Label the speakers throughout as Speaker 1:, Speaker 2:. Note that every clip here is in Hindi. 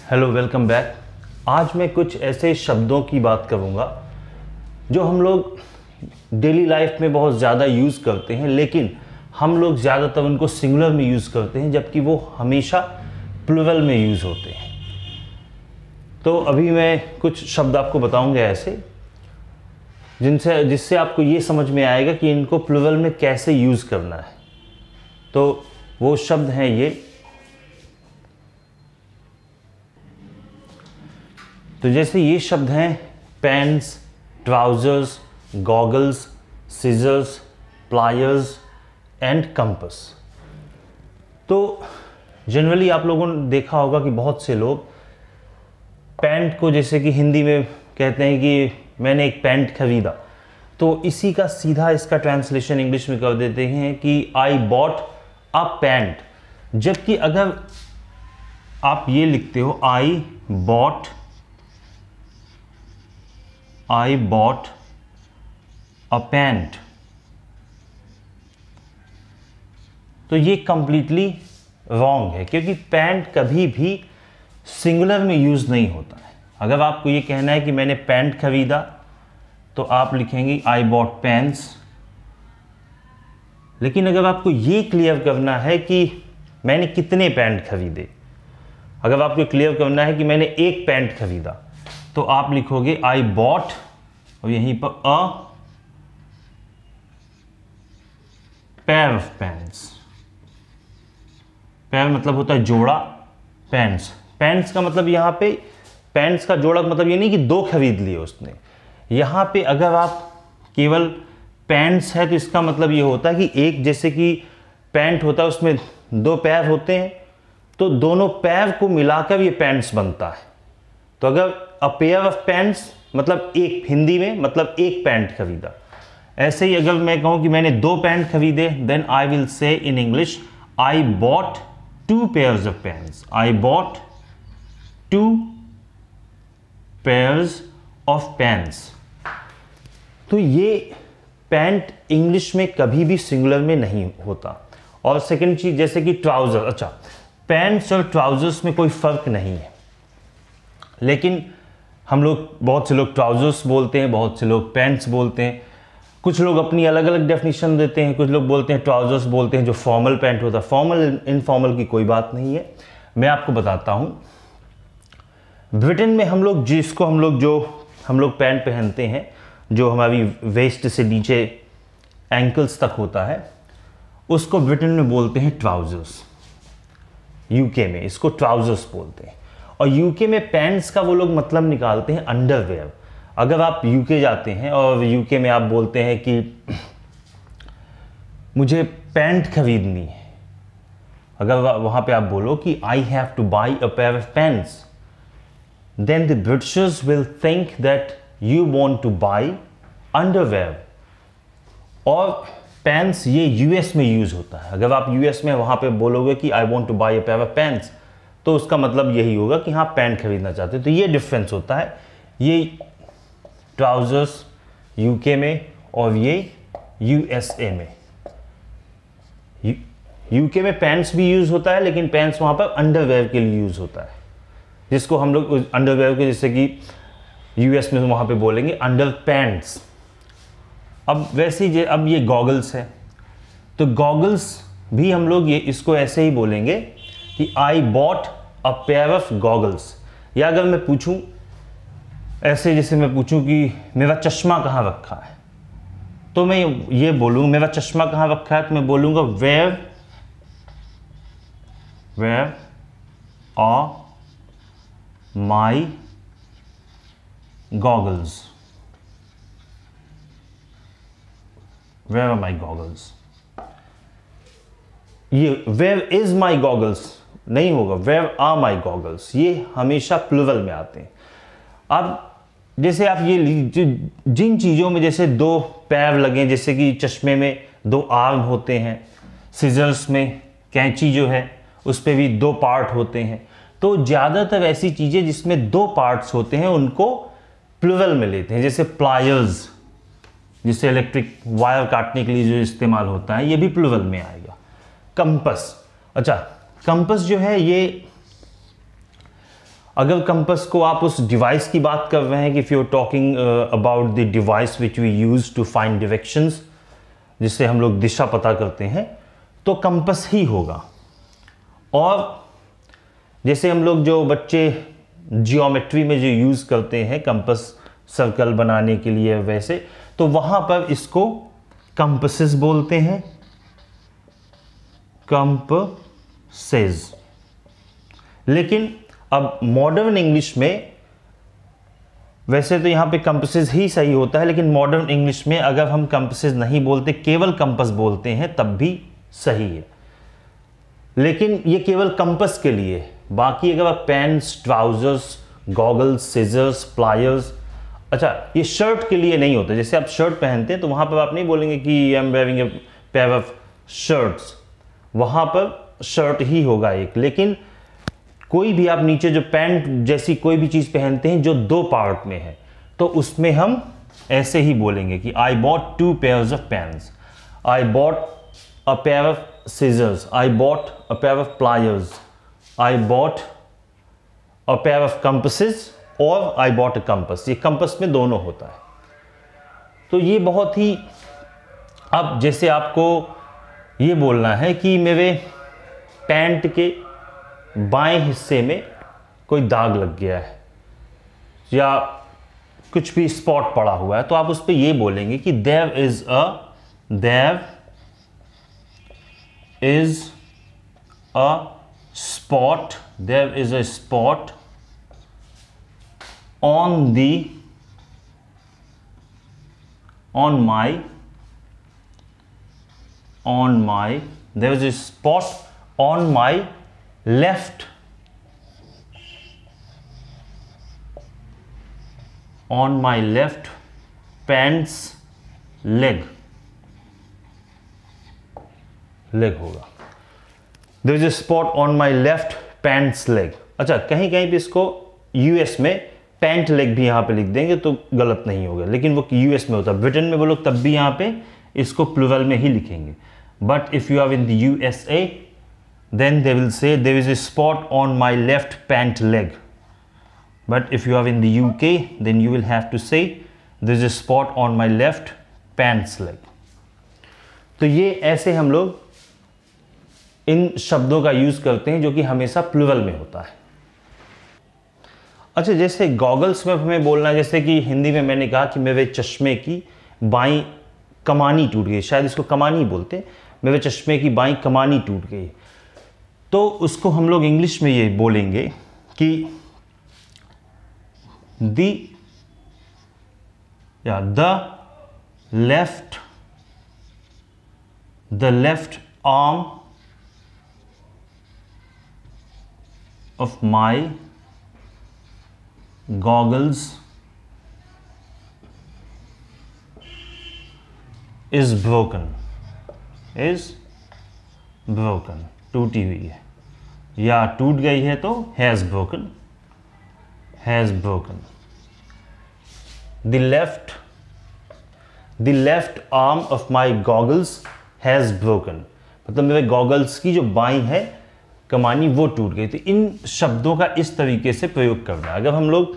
Speaker 1: Hello, welcome back. आज मैं कुछ ऐसे शब्दों की बात करूंगा जो हम लोग डेली लाइफ में बहुत ज़्यादा यूज़ करते हैं, लेकिन हम लोग ज़्यादातर उनको सिंगुलर में यूज़ करते हैं, जबकि वो हमेशा प्लूरल में यूज़ होते हैं। तो अभी मैं कुछ शब्द आपको बताऊंगा ऐसे जिससे आपको ये समझ में आएगा कि इनको प्लूरल में कैसे यूज़ करना है। तो वो शब्द हैं ये। तो जैसे ये शब्द हैं pants, trousers, goggles, scissors, pliers and compass. तो जनरली आप लोगों ने देखा होगा कि बहुत से लोग पैंट को जैसे कि हिंदी में कहते हैं कि मैंने एक पैंट खरीदा, तो इसी का सीधा इसका ट्रांसलेशन इंग्लिश में कर देते हैं कि आई बॉट अ पैंट। जबकि अगर आप ये लिखते हो आई बॉट अ पैंट, तो ये कंप्लीटली रॉन्ग है, क्योंकि पैंट कभी भी सिंगुलर में यूज़ नहीं होता है। अगर आपको ये कहना है कि मैंने पैंट खरीदा, तो आप लिखेंगे आई बॉट पैंट्स। लेकिन अगर आपको ये क्लियर करना है कि मैंने कितने पैंट खरीदे, अगर आपको क्लियर करना है कि मैंने एक पैंट खरीदा, तो आप लिखोगे आई बॉट और यहीं पर अ पेयर ऑफ पैंट्स। पेयर मतलब होता है जोड़ा, पैंट्स का मतलब यहाँ पे पैंट्स का जोड़ा मतलब ये नहीं कि दो खरीद लिए उसने। यहाँ पे अगर आप केवल पैंट्स है तो इसका मतलब ये होता है कि एक, जैसे कि पैंट होता है उसमें दो पैर होते हैं, तो दोनों पैर को मिलाकर ये पैंट्स बनता है। तो अगर अ पेयर ऑफ पैंट्स मतलब एक, हिंदी में मतलब एक पैंट खरीदा। ऐसे ही अगर मैं कहूँ कि मैंने दो पैंट खरीदे, then I will say in English I bought two pairs of pants. I bought two pairs of pants. तो ये पैंट इंग्लिश में कभी भी सिंगुलर में नहीं होता। और सेकंड चीज, जैसे कि ट्राउजर, अच्छा पैंट्स और ट्राउजर्स में कोई फर्क नहीं है, लेकिन हम लोग, बहुत से लोग ट्राउजर्स बोलते हैं, बहुत से लोग पैंट्स बोलते हैं। कुछ लोग अपनी अलग अलग डेफिनेशन देते हैं। कुछ लोग बोलते हैं ट्राउजर्स बोलते हैं जो फॉर्मल पैंट होता है। फॉर्मल इनफॉर्मल की कोई बात नहीं है, मैं आपको बताता हूँ। ब्रिटेन में हम लोग हम लोग पैंट पहनते हैं जो हमारी वेस्ट से नीचे एंकल्स तक होता है, उसको ब्रिटेन में बोलते हैं ट्राउजर्स। यूके में इसको ट्राउजर्स बोलते हैं। और यूके में पैंट्स का वो लोग मतलब निकालते हैं अंडरवेयर। अगर आप यूके जाते हैं और यूके में आप बोलते हैं कि मुझे पैंट खरीदनी है, अगर वहाँ पे आप बोलो कि I have two by a pair of pants, then the Britishers will think that you want to buy underwear। और पैंट्स ये यूएस में यूज होता है। अगर आप यूएस में वहाँ पे बोलोगे कि I want two by a pair of pants, तो उसका मतलब यही होगा कि हाँ पैंट खरीदना चाहते हो। तो ये डिफरेंस होता है, ये ट्राउजर्स यूके में और ये यूएसए में। यूके में पैंट्स भी यूज होता है, लेकिन पैंट्स वहाँ पर अंडरवेयर के लिए यूज होता है, जिसको हम लोग अंडरवेयर के, जैसे कि यूएस में वहाँ पे बोलेंगे अंडर पैंट्स। अब वैसे ही अब ये गॉगल्स है, तो गॉगल्स भी हम लोग इसको ऐसे ही बोलेंगे कि I bought a pair of goggles. या अगर मैं पूछूं ऐसे, जैसे मैं पूछूं कि मेरा चश्मा कहाँ रखा है, तो मैं ये बोलूँ मेरा चश्मा कहाँ रखा है, तो मैं बोलूँगा where are my goggles. Where are my goggles. ये वेयर इज माई गॉगल्स नहीं होगा, वेयर आर माई गॉगल्स। ये हमेशा प्लूरल में आते हैं। अब जैसे आप ये जिन चीज़ों में जैसे दो पैर लगे, जैसे कि चश्मे में दो आर्म होते हैं, सीजर्स में कैंची जो है उस पर भी दो पार्ट होते हैं, तो ज़्यादातर ऐसी चीज़ें जिसमें दो पार्ट्स होते हैं उनको प्लूरल में लेते हैं। जैसे प्लायर्स, जिससे इलेक्ट्रिक वायर काटने के लिए जो इस्तेमाल होता है, ये भी प्लूरल में आएगा। कंपस, अच्छा कंपस जो है ये अगर कंपस को आप उस डिवाइस की बात कर रहे हैं कि if you are talking about the device which we use to find directions, जिससे हम लोग दिशा पता करते हैं, तो कंपस ही होगा। और जैसे हम लोग जो बच्चे जियोमेट्री में जो यूज़ करते हैं कंपस सर्कल बनाने के लिए, वैसे तो वहाँ पर इसको कंपसेस बोलते हैं, कंपसेस। लेकिन अब मॉडर्न इंग्लिश में वैसे तो यहाँ पे कंपसेस ही सही होता है, लेकिन मॉडर्न इंग्लिश में अगर हम कंपसेस नहीं बोलते, केवल कंपस बोलते हैं, तब भी सही है। लेकिन ये केवल कंपस के लिए, बाकी अगर आप pens, trousers, goggles, scissors, pliers, अच्छा ये शर्ट के लिए नहीं होता। जैसे आप शर्ट पहनते हैं तो वहाँ पर आप नहीं बोलेंगे कि I am wearing a pair of shirts, वहाँ पर शर्ट ही होगा एक। लेकिन कोई भी आप नीचे जो पैंट जैसी कोई भी चीज़ पहनते हैं जो दो पार्ट में है, तो उसमें हम ऐसे ही बोलेंगे कि I bought 2 pairs of pens, I bought a pair of scissors, I bought a pair of pliers, I bought a pair of compasses, और आई बॉट अ कंपस। ये कंपस में दोनों होता है। तो ये बहुत ही, अब जैसे आपको ये बोलना है कि मेरे पैंट के बाएं हिस्से में कोई दाग लग गया है या कुछ भी स्पॉट पड़ा हुआ है, तो आप उस पर ये बोलेंगे कि there is a spot, there is a spot on my there is a spot on my left pants leg होगा। there is a spot on my left pants leg। अच्छा, कहीं कहीं पे इसको यूएस में पैंट लेग भी यहाँ पे लिख देंगे तो गलत नहीं होगा, लेकिन वो यूएस में होता है। ब्रिटेन में वो लोग तब भी यहाँ पे इसको प्लूरल में ही लिखेंगे। But if you are in the USA then they will say there is a spot on my left pant leg. But if you are in the UK then you will have to say there is a spot on my left pants leg. तो ये ऐसे हम लोग इन शब्दों का यूज करते हैं जो कि हमेशा प्लूरल में होता है। अच्छा, जैसे गॉगल्स में हमें बोलना है, जैसे कि हिंदी में मैंने कहा कि मेरे चश्मे की बाईं कमानी टूट गई, शायद इसको कमानी बोलते हैं, मेरे चश्मे की बाईं कमानी टूट गई, तो उसको हम लोग इंग्लिश में ये बोलेंगे कि the left arm of my goggles is broken, टूटी हुई है, या टूट गई है तो has broken। the left arm of my goggles has broken, मतलब मेरे गॉगल्स की जो बाईं है कमानी वो टूट गई। तो इन शब्दों का इस तरीके से प्रयोग करना है। अगर हम लोग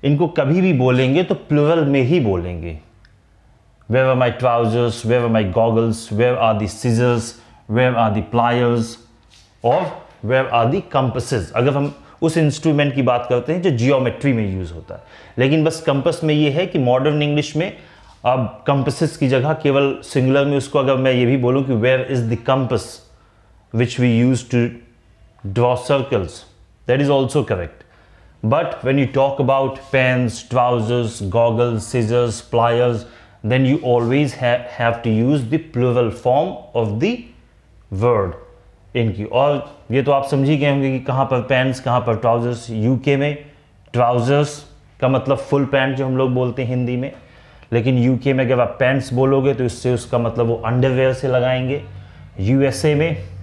Speaker 1: इनको कभी भी बोलेंगे तो प्लूरल में ही बोलेंगे। Where are my trousers? Where are my goggles? Where are the scissors? Where are the pliers? और where are the compasses? अगर हम उस इंस्ट्रूमेंट की बात करते हैं जो जियोमेट्री में यूज होता है। लेकिन बस कंपस में ये है कि मॉडर्न इंग्लिश में अब कंपसेस की जगह केवल सिंगुलर में उसको अगर मैं ये भी बोलूँ कि where is the compass which we use to draw circles, that is also correct. But when you talk about pens, trousers, goggles, scissors, pliers, then you always have to use the plural form of the word इनकी। और ये तो आप समझ ही गए होंगे कि कहाँ पर पैंट्स, कहाँ पर ट्राउजर्स। यूके में ट्राउजर्स का मतलब फुल पैंट जो हम लोग बोलते हैं हिंदी में, लेकिन यूके में अगर आप पैंट्स बोलोगे तो इससे उसका मतलब वो अंडरवेयर से लगाएंगे। यूएसए में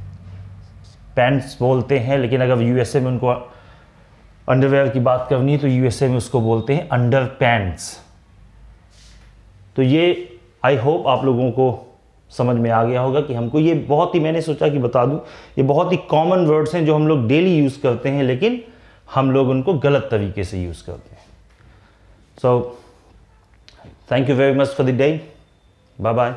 Speaker 1: पैंट्स बोलते हैं, लेकिन अगर यूएसए में उनको अंडरवेयर की बात करनी है तो यूएसए में उसको बोलते हैं अंडर पैंट्स। तो ये आई होप आप लोगों को समझ में आ गया होगा कि हमको ये बहुत ही, मैंने सोचा कि बता दूं, ये बहुत ही कॉमन वर्ड्स हैं जो हम लोग डेली यूज़ करते हैं, लेकिन हम लोग उनको गलत तरीके से यूज़ करते हैं। So thank you very much for the day, bye bye.